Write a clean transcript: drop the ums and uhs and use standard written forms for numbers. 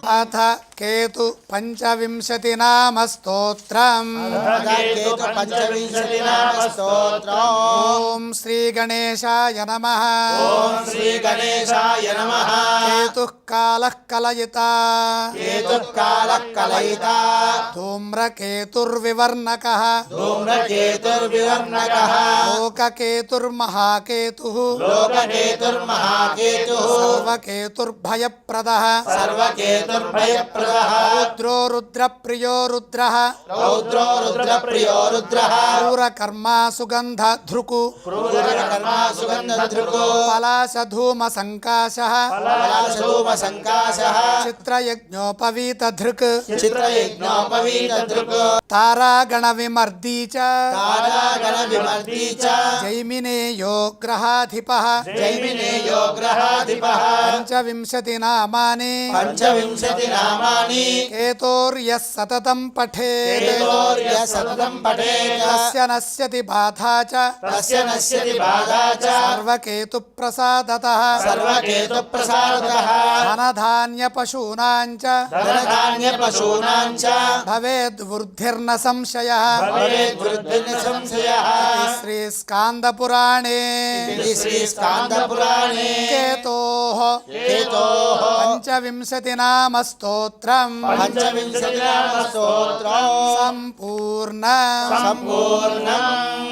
अथ केतु पंचविंशतिनाम स्तोत्रम् ओम श्री गणेशाय नमः। केतुः कालः कलयिता धूम्रकेतुर्विवर्णकः लोककेतुर्महाकेतुः सर्वकेतुर्भयप्रदः रौद्रो रुद्रप्रियो रुद्रः क्रूरकर्मा सुगन्धधृक् पलाशधूमसङ्काशः चित्रयज्ञोपवीतधृक् तारागणविमर्दी च जैमिनेयो ग्रहाधिपः पंचविंशतिनामानि केतोर्यः सततं पठेत् तस्य नश्यति बाधा च सर्वकेतुप्रसादतः धनधान्यपशूनां च भवेद्वृद्धिर्न संशयः। श्रीस्कान्दपुराणे केतोः पंचविंशतिनाम स्तोत्रम् सम्पूर्णम्।